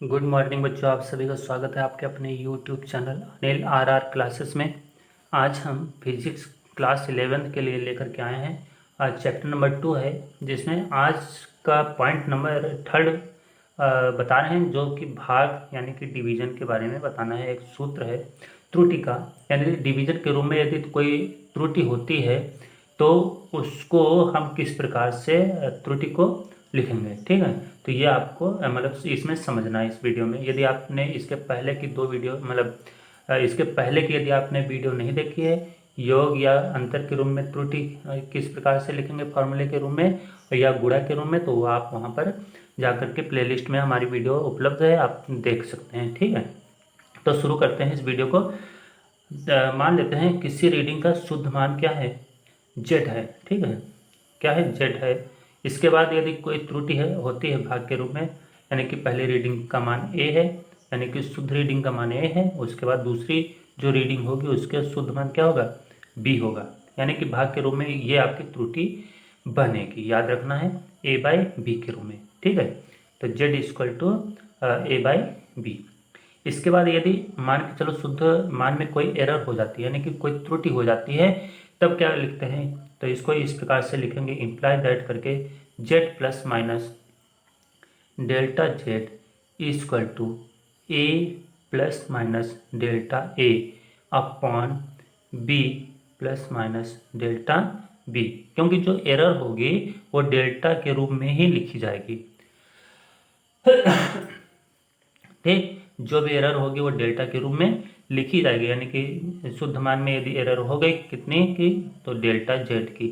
Good morning बच्चों, आप सभी का स्वागत है आपके अपने YouTube channel Anil R classes में। आज हम फिजिक्स क्लास 11 के लिए लेकर के आए हैं। आज चैप्टर नंबर 2 है, जिसमें आज का पॉइंट नंबर 3 बता रहे हैं, जो कि भाग यानी कि डिवीजन के बारे में बताना है। एक सूत्र है त्रुटि का, यानी डिवीजन के रूप में यदि कोई त्रुटि होती है तो उसको हम किस प्रकार से त्रुटि को लिखेंगे। ठीक है, तो ये आपको मतलब इसमें समझना है इस वीडियो में। यदि आपने इसके पहले की 2 वीडियो मतलब इसके पहले की यदि आपने वीडियो नहीं देखी है, योग या अंतर के रूप में त्रुटि किस प्रकार से लिखेंगे फॉर्मूले के रूप में या गुणा के रूप में, तो वो आप वहाँ पर जाकर के प्लेलिस्ट में हमारी वीडियो उपलब्ध है, आप देख सकते हैं। ठीक है, तो शुरू करते हैं इस वीडियो को। मान लेते हैं किसी रीडिंग का शुद्ध मान क्या है, जेड है। ठीक है, क्या है, जेड है। इसके बाद यदि कोई त्रुटि है होती है भाग के रूप में, यानी कि पहली रीडिंग का मान ए है, यानी कि शुद्ध रीडिंग का मान ए है। उसके बाद दूसरी जो रीडिंग होगी उसके शुद्ध मान क्या होगा, बी होगा, यानी कि भाग के रूप में ये आपकी त्रुटि बनेगी। याद रखना है, ए बाई बी के रूप में। ठीक है, तो Z equal to A by B. इसके बाद यदि मान के चलो शुद्ध मान में कोई एरर हो जाती है, यानी कि कोई त्रुटि हो जाती है, तब क्या लिखते हैं, तो इसको इस प्रकार से लिखेंगे, इम्प्लाई दैट करके Z plus minus delta Z equal to A plus minus delta A upon B plus minus delta B. क्योंकि जो एरर होगी वो डेल्टा के रूप में ही लिखी जाएगी। ठीक, जो भी एरर होगी वो डेल्टा के रूप में लिखी जाएगी, यानी कि शुद्ध मान में यदि एरर हो गई कितनी की, तो डेल्टा जेड की।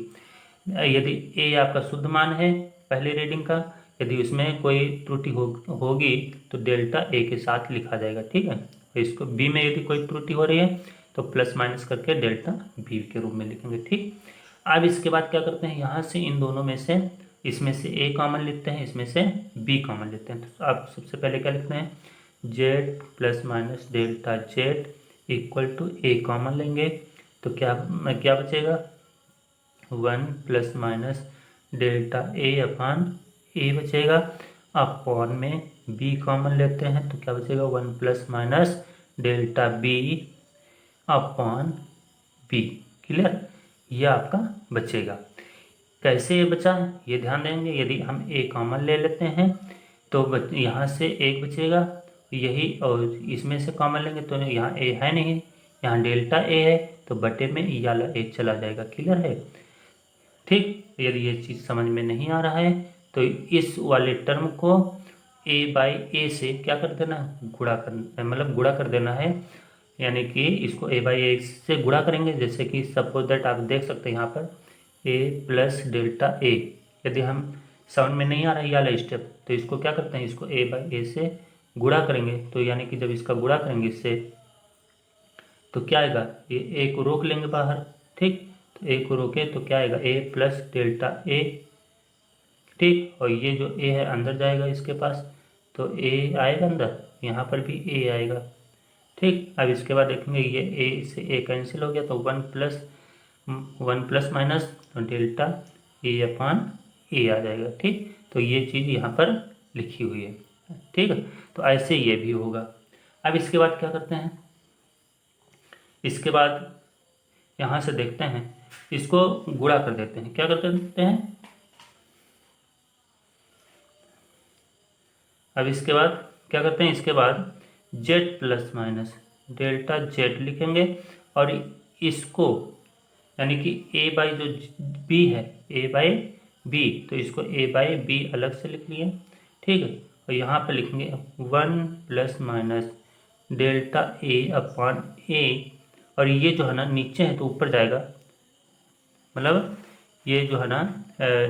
यदि ए आपका शुद्ध मान है पहली रीडिंग का, यदि उसमें कोई त्रुटि होगी तो डेल्टा ए के साथ लिखा जाएगा। ठीक है, इसको बी में यदि कोई त्रुटि हो रही है तो प्लस माइनस करके डेल्टा बी के रूप में लिखेंगे। ठीक, अब इसके बाद क्या करते हैं, यहाँ से इन दोनों में से इसमें से ए कॉमन लेते हैं, इसमें से बी कॉमन लेते हैं। तो आप सबसे पहले क्या लिखते हैं, Z plus minus delta Z equal to A common लेंगे, तो क्या क्या बचेगा, 1 plus minus delta A upon A बचेगा। अपॉन में बी कॉमन लेते हैं तो क्या बचेगा, 1 plus minus delta B upon B. Clear, ये आपका बचेगा। कैसे ये बचा है ये ध्यान देंगे, यदि हम ए कॉमन ले लेते हैं तो यहाँ से एक बचेगा यही, और इसमें से कॉमन लेंगे तो यहाँ ए है नहीं, यहाँ डेल्टा ए है, तो बटे में ये वाला ए चला जाएगा। क्लियर है। ठीक, यदि ये चीज़ समझ में नहीं आ रहा है तो इस वाले टर्म को ए बाई ए से क्या कर देना, गुणा कर, मतलब गुणा कर देना है, यानी कि इसको ए बाई ए से गुणा करेंगे। जैसे कि सपोज दैट आप देख सकते हैं यहाँ पर ए प्लस डेल्टा ए, यदि हम समझ में नहीं आ रहा है ये वाला स्टेप तो इसको क्या करते हैं, इसको ए बाई ए से गुणा करेंगे, तो यानी कि जब इसका गुणा करेंगे इससे तो क्या आएगा, ये ए को रोक लेंगे बाहर। ठीक, तो ए को रोके तो क्या आएगा, ए प्लस डेल्टा ए। ठीक, और ये जो ए है अंदर जाएगा इसके पास, तो ए आएगा अंदर, यहाँ पर भी ए आएगा। ठीक, अब इसके बाद देखेंगे ये ए से ए कैंसिल हो गया, तो 1 प्लस माइनस तो डेल्टा ए अपान ए आ जाएगा। ठीक, तो ये चीज़ यहाँ पर लिखी हुई है। ठीक है, तो ऐसे ये भी होगा। अब इसके बाद क्या करते हैं, इसके बाद यहाँ से देखते हैं, इसको गुणा कर देते हैं। क्या कर देते हैं, अब इसके बाद क्या करते हैं, इसके बाद Z plus minus delta Z लिखेंगे, और इसको यानी कि ए बाई जो बी है, ए बाई बी, तो इसको ए बाई बी अलग से लिख लिए। ठीक है, और यहाँ पे लिखेंगे 1 plus minus delta A upon ए, और ये जो है ना नीचे है तो ऊपर जाएगा, मतलब ये जो है ना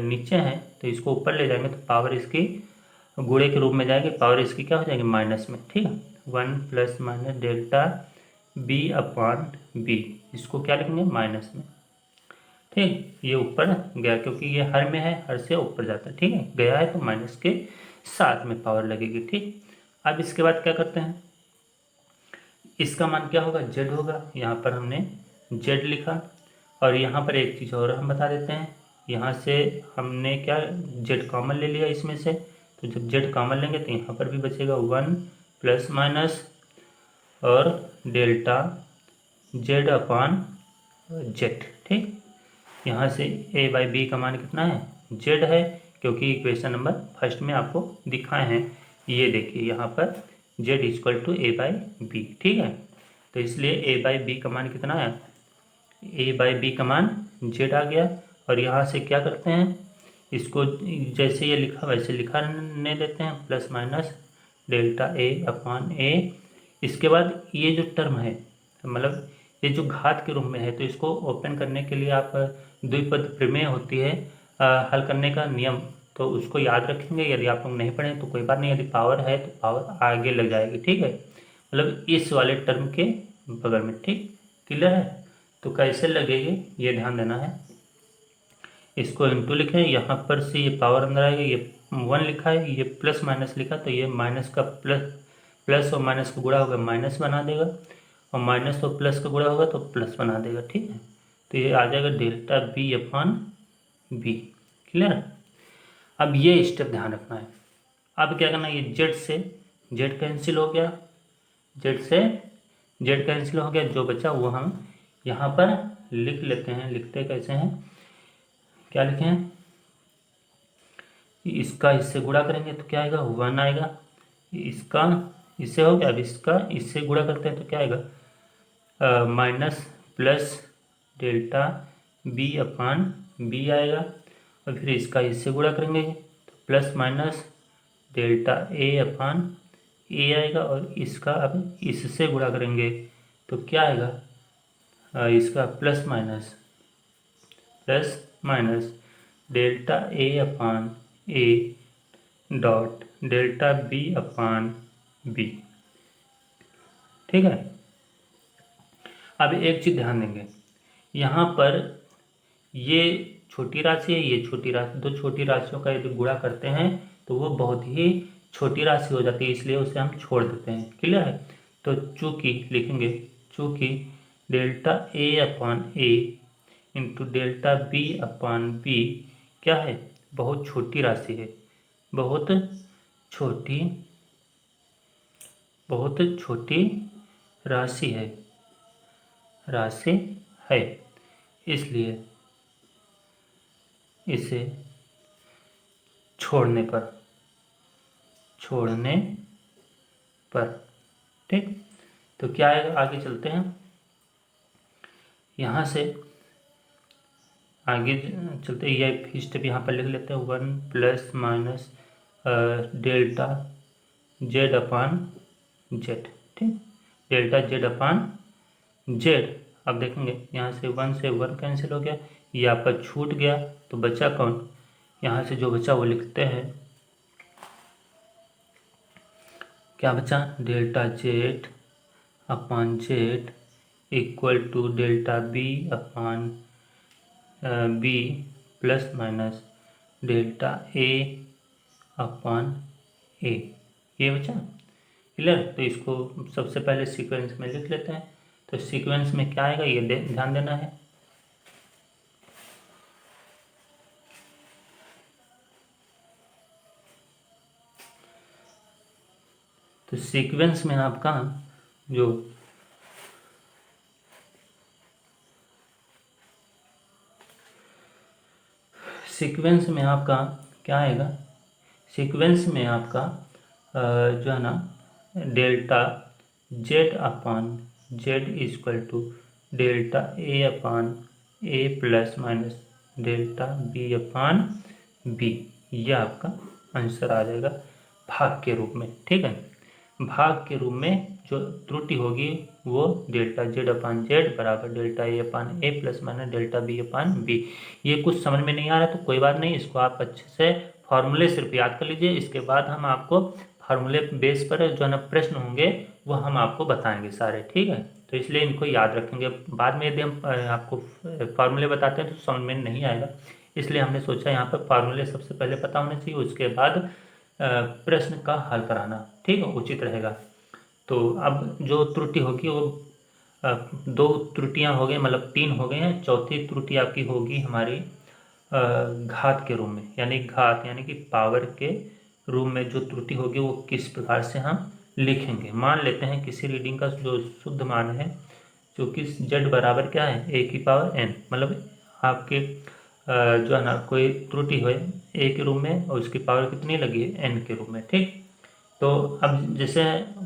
नीचे है तो इसको ऊपर ले जाएंगे तो पावर इसकी गुणे के रूप में जाएगी, पावर इसकी क्या हो जाएगी, माइनस में। ठीक है, 1 plus minus delta B upon B, इसको क्या लिखेंगे, माइनस में। ठीक, ये ऊपर गया क्योंकि ये हर में है, हर से ऊपर जाता है। ठीक है, गया है तो माइनस के साथ में पावर लगेगी। ठीक, अब इसके बाद क्या करते हैं, इसका मान क्या होगा, जेड होगा, यहाँ पर हमने जेड लिखा। और यहाँ पर एक चीज़ और हम बता देते हैं, यहाँ से हमने क्या जेड कॉमन ले लिया इसमें से, तो जब जेड कॉमन लेंगे तो यहाँ पर भी बचेगा 1 प्लस माइनस और डेल्टा जेड अपान जेड। ठीक, यहाँ से ए बाई बी का मान कितना है, जेड है, क्योंकि इक्वेशन नंबर फर्स्ट में आपको दिखाए हैं। ये देखिए यहाँ पर Z equal to A by B. ठीक है, तो इसलिए ए बाई बी का मान कितना है, ए बाई बी का मान जेड आ गया। और यहाँ से क्या करते हैं, इसको जैसे ये लिखा वैसे लिखाने देते हैं, प्लस माइनस डेल्टा ए अपान ए। इसके बाद ये जो टर्म है, मतलब ये जो घात के रूप में है, तो इसको ओपन करने के लिए आप द्विपद प्रमेय होती है हल करने का नियम, तो उसको याद रखेंगे। यदि आप लोग नहीं पढ़ें तो कोई बात नहीं, यदि पावर है तो पावर आगे लग जाएगी। ठीक है, मतलब इस वाले टर्म के बगल में। ठीक, क्लियर है, तो कैसे लगेगी ये ध्यान देना है। इसको इंटू लिखें, यहाँ पर से ये पावर अंदर आएगा, ये 1 लिखा है, ये प्लस माइनस लिखा, तो ये माइनस का प्लस और माइनस का गुणा होगा माइनस बना देगा, और माइनस और प्लस का गुणा होगा तो प्लस बना देगा। ठीक है, तो ये आ जाएगा delta B upon B. Clear, अब ये स्टेप ध्यान रखना है। अब क्या करना है, ये जेड से जेड कैंसिल हो गया, जेड से जेड कैंसिल हो गया, जो बचा वो हम यहाँ पर लिख लेते हैं। लिखते कैसे हैं, क्या लिखें, इसका इससे गुणा करेंगे तो क्या आएगा, 1 आएगा। इसका इससे हो गया, अब इसका इससे गुणा करते हैं तो क्या आएगा, minus plus delta B upon B आएगा। और फिर इसका इससे गुणा करेंगे तो प्लस माइनस डेल्टा ए अपान ए आएगा। और इसका अब इससे गुणा करेंगे तो क्या आएगा, इसका plus minus delta A upon A dot delta B upon B. ठीक है, अब एक चीज़ ध्यान देंगे, यहाँ पर ये छोटी राशि है, ये छोटी राशि, दो छोटी राशियों का यदि गुणा करते हैं तो वो बहुत ही छोटी राशि हो जाती है, इसलिए उसे हम छोड़ देते हैं। क्लियर है, तो चूँकि लिखेंगे, चूँकि delta A upon A into delta B upon B क्या है, बहुत छोटी राशि है, बहुत छोटी राशि है, इसलिए इसे छोड़ने पर ठीक, तो क्या आएगा, आगे चलते हैं। यहाँ से आगे चलते ये स्टेप यहाँ पर लिख लेते हैं, 1 plus minus delta Z upon Z. ठीक, डेल्टा जेड अपान जेड। अब देखेंगे यहाँ से 1 से 1 कैंसिल हो गया, ये आपका छूट गया, तो बचा कौन, यहाँ से जो बचा वो लिखते हैं, क्या बचा, delta Z upon Z equal to delta B upon b plus minus delta A upon a. ये बचा। क्लियर, तो इसको सबसे पहले सीक्वेंस में लिख लेते हैं। तो सीक्वेंस में क्या आएगा ये ध्यान देना है। तो सीक्वेंस में आपका जो सीक्वेंस में आपका क्या आएगा, सीक्वेंस में आपका जो है ना delta Z upon Z equal to delta A upon A plus minus delta B upon B, यह आपका आंसर आ जाएगा भाग के रूप में। ठीक है, भाग के रूप में जो त्रुटि होगी वो डेल्टा जेड अपान जेड बराबर delta A upon A plus minus delta B upon B. ये कुछ समझ में नहीं आ रहा तो कोई बात नहीं, इसको आप अच्छे से फॉर्मूले सिर्फ याद कर लीजिए। इसके बाद हम आपको फार्मूले बेस पर जो है ना प्रश्न होंगे वो हम आपको बताएंगे सारे। ठीक है, तो इसलिए इनको याद रखेंगे। बाद में यदि हम आपको फार्मूले बताते हैं तो समझ में नहीं आएगा, इसलिए हमने सोचा यहाँ पर फार्मूले सबसे पहले पता होने चाहिए, उसके बाद प्रश्न का हल कराना ठीक है उचित रहेगा। तो अब जो त्रुटि होगी वो 2 त्रुटियां हो गई, मतलब 3 हो गए हैं। चौथी त्रुटि आपकी होगी हमारी घात के रूप में, यानी घात यानी कि पावर के रूम में जो त्रुटि होगी वो किस प्रकार से हम लिखेंगे। मान लेते हैं किसी रीडिंग का जो शुद्ध मान है, जो कि z बराबर क्या है a⁴n, मतलब आपके जो है ना कोई त्रुटि है a के रूप में और उसकी पावर कितनी लगी है n के रूप में। ठीक, तो अब जैसे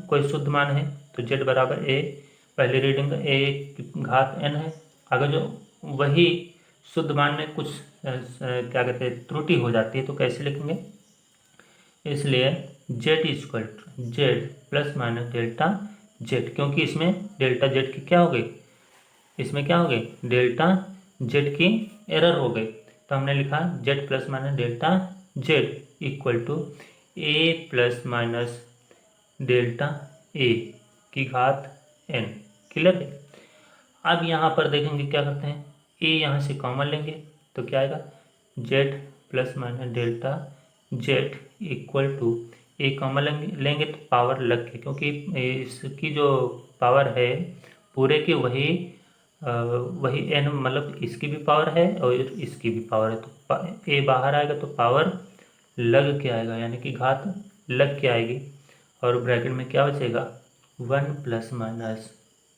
कोई शुद्ध मान है तो z बराबर a, पहली रीडिंग a⁴n है। अगर जो वही शुद्ध मान में कुछ क्या कहते हैं त्रुटि हो जाती है तो कैसे लिखेंगे, इसलिए z plus minus delta z, क्योंकि इसमें डेल्टा z की क्या हो गई, इसमें क्या हो गई डेल्टा z की एरर हो गई। तो हमने लिखा z plus minus delta z equal to a plus minus delta a की घात n। क्लियर है। अब यहाँ पर देखेंगे क्या करते हैं, a यहाँ से कॉमन लेंगे तो क्या आएगा z plus minus delta z equal to a common लेंगे तो पावर लग के, क्योंकि इसकी जो पावर है पूरे की वही वही n, मतलब इसकी भी पावर है और इसकी भी पावर है, तो a बाहर आएगा तो पावर लग के आएगा, यानी कि घात लग के आएगी। और ब्रैकेट में क्या बचेगा 1 प्लस माइनस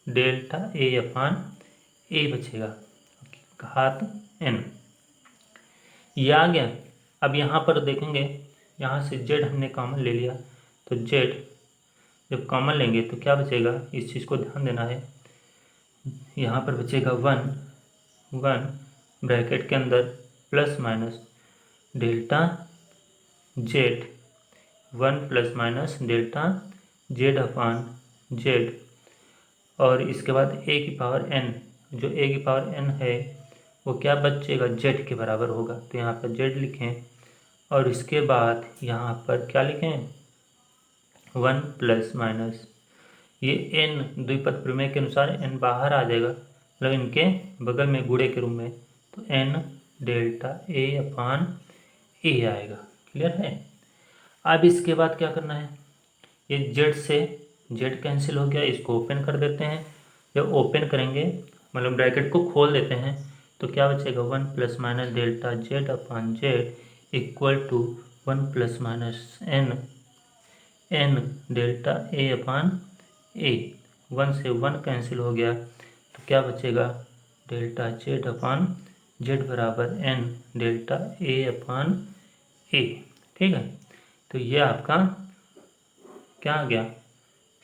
डेल्टा a बचेगा घात n। ये आ गया। अब यहाँ पर देखेंगे, यहाँ से z हमने कॉमन ले लिया तो z जब कॉमन लेंगे तो क्या बचेगा, इस चीज़ को ध्यान देना है। यहाँ पर बचेगा 1 ब्रैकेट के अंदर plus minus delta z, 1 plus minus delta z/z, और इसके बाद a की पावर n, जो a की पावर n है वो क्या बचेगा z के बराबर होगा, तो यहाँ पर z लिखें और इसके बाद यहाँ पर क्या लिखें 1 प्लस माइनस, ये n द्विपद प्रमेय के अनुसार n बाहर आ जाएगा, मतलब इनके बगल में गुणे के रूप में, तो n डेल्टा a/a आएगा। क्लियर है। अब इसके बाद क्या करना है, ये z से z कैंसिल हो गया, इसको ओपन कर देते हैं। जब ओपन करेंगे मतलब ब्रैकेट को खोल देते हैं तो क्या बचेगा 1 plus minus delta z/z equal to 1 plus minus n delta a/a। 1 से 1 कैंसिल हो गया तो क्या बचेगा डेल्टा z/z बराबर n डेल्टा a/a। ठीक है, तो ये आपका क्या आ गया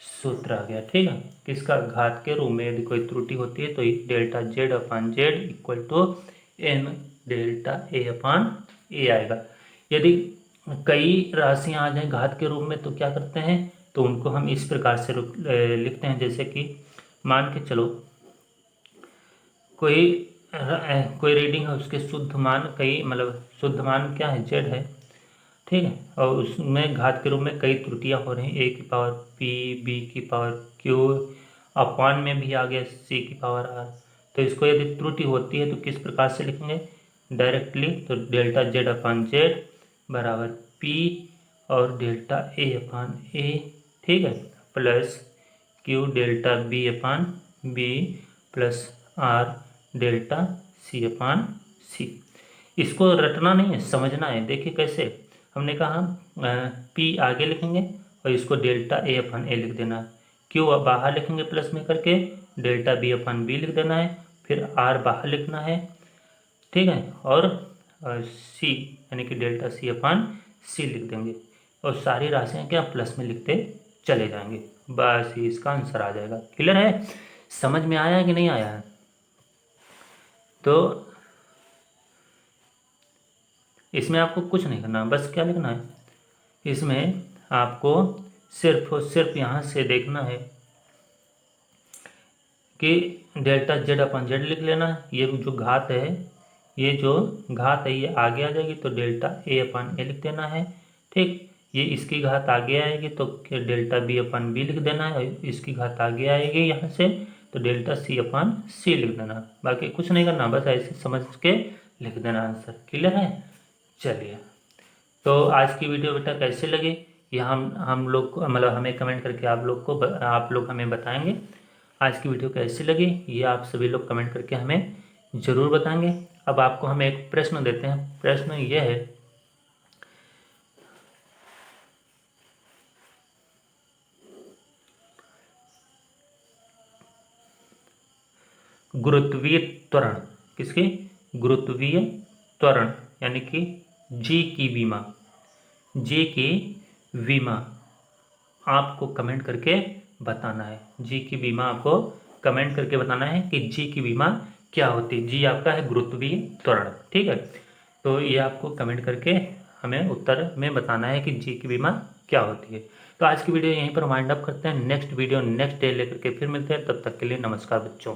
सूत्र आ गया। ठीक है, किसका घात के रूप में यदि कोई त्रुटि होती है तो delta z/z equal to n delta a/a आएगा। यदि कई राशियां आ जाएं घात के रूप में तो क्या करते हैं, तो उनको हम इस प्रकार से लिखते हैं, जैसे कि मान के चलो कोई रीडिंग है, उसके शुद्ध मान कई, मतलब शुद्ध मान क्या है z है, ठीक है, और उसमें घात के रूप में कई त्रुटियां हो रही हैं, a की पावर p, b की पावर q, अपान में भी आ गया c की पावर r। तो इसको यदि त्रुटि होती है तो किस प्रकार से लिखेंगे डायरेक्टली, तो डेल्टा z/z बराबर p और डेल्टा a/a, ठीक है, plus q delta b/b plus r delta c/c। इसको रटना नहीं है, समझना है। देखिए कैसे हमने कहा p आगे लिखेंगे और इसको डेल्टा a/a लिख देना है, q बाहर लिखेंगे प्लस में करके डेल्टा b/b लिख देना है, फिर r बाहर लिखना है, ठीक है, और c यानी कि डेल्टा c/c लिख देंगे और सारी राशियां क्या प्लस में लिखते चले जाएंगे, बस ही इसका आंसर आ जाएगा। क्लियर है, समझ में आया है कि नहीं आया है। तो इसमें आपको कुछ नहीं करना, बस क्या लिखना है, इसमें आपको सिर्फ और सिर्फ यहाँ से देखना है कि डेल्टा z/z लिख लेना। ये जो घात है, ये जो घात है ये आगे आ जाएगी तो डेल्टा a/a लिख देना है, ठीक। ये इसकी घात आगे आएगी तो डेल्टा b/b लिख देना है, और इसकी घात आगे आएगी यहाँ से तो डेल्टा c/c लिख देना। बाकी कुछ नहीं करना, बस ऐसे समझ के लिख देना आंसर। क्लियर है। चलिए, तो आज की वीडियो बेटा कैसे लगी ये हम लोग मतलब हमें कमेंट करके आप लोग हमें बताएंगे। आज की वीडियो कैसी लगी ये आप सभी लोग कमेंट करके हमें ज़रूर बताएंगे। अब आपको हम एक प्रश्न देते हैं। प्रश्न ये है गुरुत्वीय त्वरण, किसके? गुरुत्वीय त्वरण यानी कि जी की विमा, जी की विमा आपको कमेंट करके बताना है। जी की विमा आपको कमेंट करके बताना है कि जी की विमा क्या होती है। जी आपका है गुरुत्वीय त्वरण, ठीक है। तो ये आपको कमेंट करके हमें उत्तर में बताना है कि जी की विमा क्या होती है। तो आज की वीडियो यहीं पर वाइंड अप करते हैं। नेक्स्ट वीडियो नेक्स्ट डे लेकर के फिर मिलते हैं। तब तक के लिए नमस्कार बच्चों।